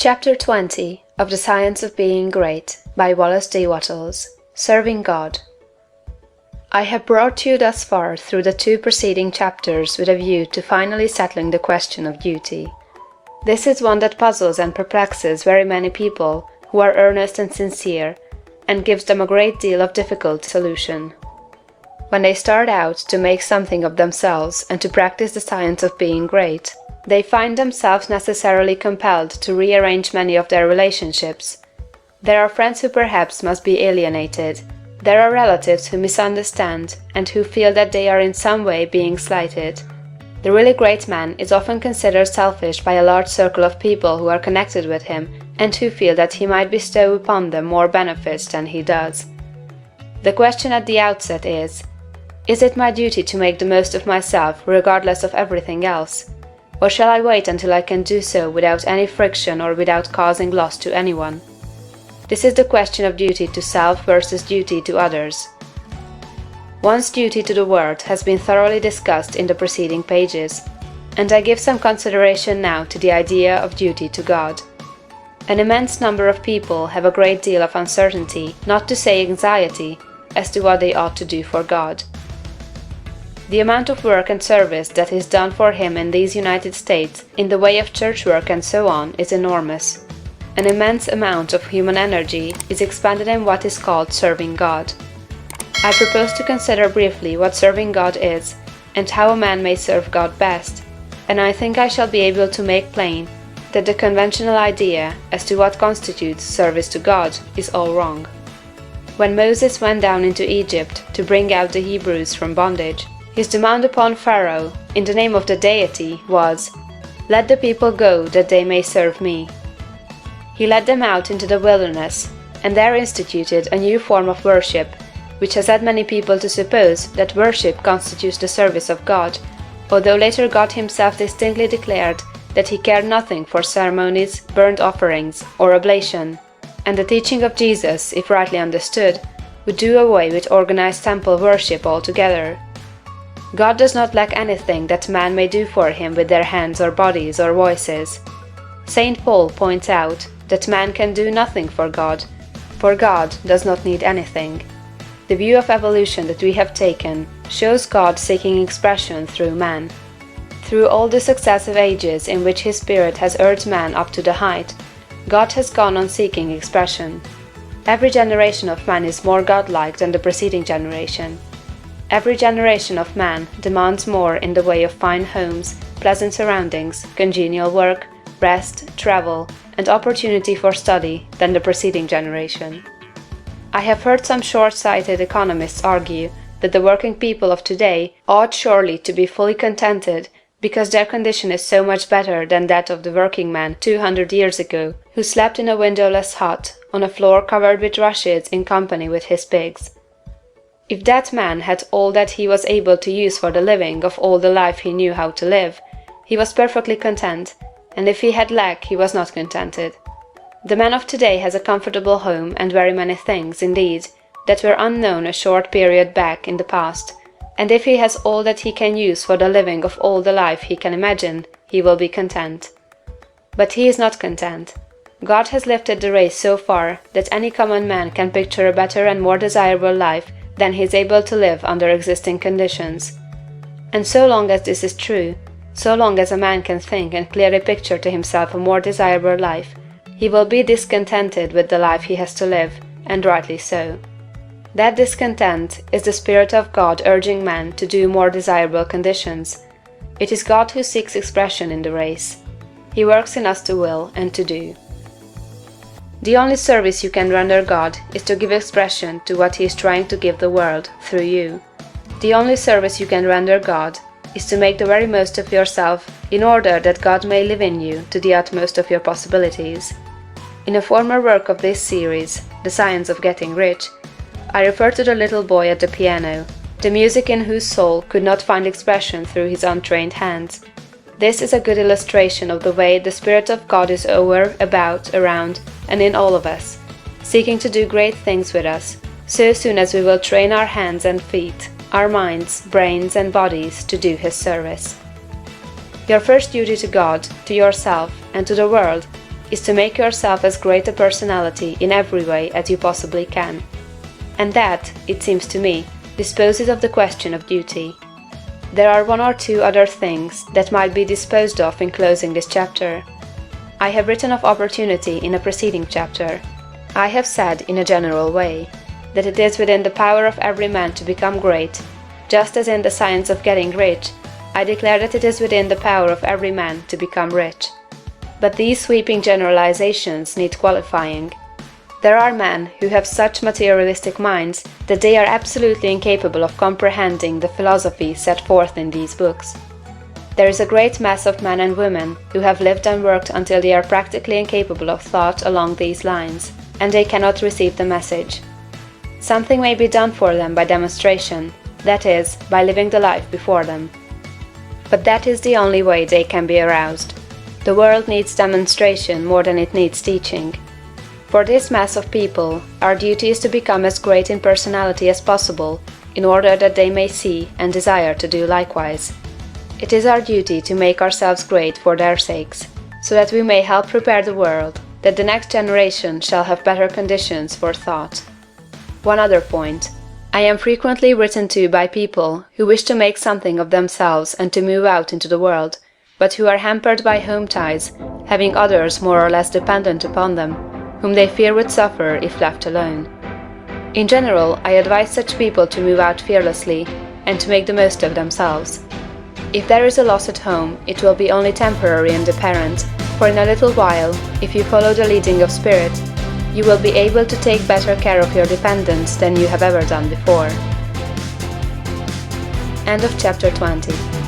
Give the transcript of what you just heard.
Chapter 20 of The Science of Being Great by Wallace D. Wattles. Serving God. I have brought you thus far through the two preceding chapters with a view to finally settling the question of duty. This is one that puzzles and perplexes very many people who are earnest and sincere, and gives them a great deal of difficult solution. When they start out to make something of themselves and to practice the science of being great, they find themselves necessarily compelled to rearrange many of their relationships. There are friends who perhaps must be alienated. There are relatives who misunderstand and who feel that they are in some way being slighted. The really great man is often considered selfish by a large circle of people who are connected with him and who feel that he might bestow upon them more benefits than he does. The question at the outset is it my duty to make the most of myself regardless of everything else? Or shall I wait until I can do so without any friction or without causing loss to anyone? This is the question of duty to self versus duty to others. One's duty to the world has been thoroughly discussed in the preceding pages, and I give some consideration now to the idea of duty to God. An immense number of people have a great deal of uncertainty, not to say anxiety, as to what they ought to do for God. The amount of work and service that is done for Him in these United States in the way of church work and so on is enormous. An immense amount of human energy is expended in what is called serving God. I propose to consider briefly what serving God is, and how a man may serve God best, and I think I shall be able to make plain that the conventional idea as to what constitutes service to God is all wrong. When Moses went down into Egypt to bring out the Hebrews from bondage, his demand upon Pharaoh, in the name of the deity, was, "Let the people go that they may serve me." He led them out into the wilderness, and there instituted a new form of worship, which has led many people to suppose that worship constitutes the service of God, although later God Himself distinctly declared that He cared nothing for ceremonies, burnt offerings, or oblation, and the teaching of Jesus, if rightly understood, would do away with organized temple worship altogether. God does not lack anything that man may do for Him with their hands or bodies or voices. St. Paul points out that man can do nothing for God does not need anything. The view of evolution that we have taken shows God seeking expression through man. Through all the successive ages in which His Spirit has urged man up to the height, God has gone on seeking expression. Every generation of man is more godlike than the preceding generation. Every generation of man demands more in the way of fine homes, pleasant surroundings, congenial work, rest, travel, and opportunity for study than the preceding generation. I have heard some short-sighted economists argue that the working people of today ought surely to be fully contented because their condition is so much better than that of the working man 200 years ago, who slept in a windowless hut on a floor covered with rushes in company with his pigs. If that man had all that he was able to use for the living of all the life he knew how to live, he was perfectly content, and if he had lack he was not contented. The man of today has a comfortable home and very many things, indeed, that were unknown a short period back in the past, and if he has all that he can use for the living of all the life he can imagine, he will be content. But he is not content. God has lifted the race so far that any common man can picture a better and more desirable life than he is able to live under existing conditions. And so long as this is true, so long as a man can think and clearly picture to himself a more desirable life, he will be discontented with the life he has to live, and rightly so. That discontent is the Spirit of God urging man to do more desirable conditions. It is God who seeks expression in the race. He works in us to will and to do. The only service you can render God is to give expression to what He is trying to give the world through you. The only service you can render God is to make the very most of yourself in order that God may live in you to the utmost of your possibilities. In a former work of this series, The Science of Getting Rich, I refer to the little boy at the piano, the music in whose soul could not find expression through his untrained hands. This is a good illustration of the way the Spirit of God is over, about, around, and in all of us, seeking to do great things with us, so soon as we will train our hands and feet, our minds, brains, and bodies to do His service. Your first duty to God, to yourself, and to the world is to make yourself as great a personality in every way as you possibly can. And that, it seems to me, disposes of the question of duty. There are one or two other things that might be disposed of in closing this chapter. I have written of opportunity in a preceding chapter. I have said, in a general way, that it is within the power of every man to become great, just as in the science of getting rich, I declare that it is within the power of every man to become rich. But these sweeping generalizations need qualifying. There are men who have such materialistic minds that they are absolutely incapable of comprehending the philosophy set forth in these books. There is a great mass of men and women who have lived and worked until they are practically incapable of thought along these lines, and they cannot receive the message. Something may be done for them by demonstration, that is, by living the life before them. But that is the only way they can be aroused. The world needs demonstration more than it needs teaching. For this mass of people, our duty is to become as great in personality as possible, in order that they may see and desire to do likewise. It is our duty to make ourselves great for their sakes, so that we may help prepare the world, that the next generation shall have better conditions for thought. One other point. I am frequently written to by people who wish to make something of themselves and to move out into the world, but who are hampered by home ties, having others more or less dependent upon them, whom they fear would suffer if left alone. In general, I advise such people to move out fearlessly, and to make the most of themselves. If there is a loss at home, it will be only temporary and apparent, for in a little while, if you follow the leading of spirit, you will be able to take better care of your dependents than you have ever done before. End of chapter 20.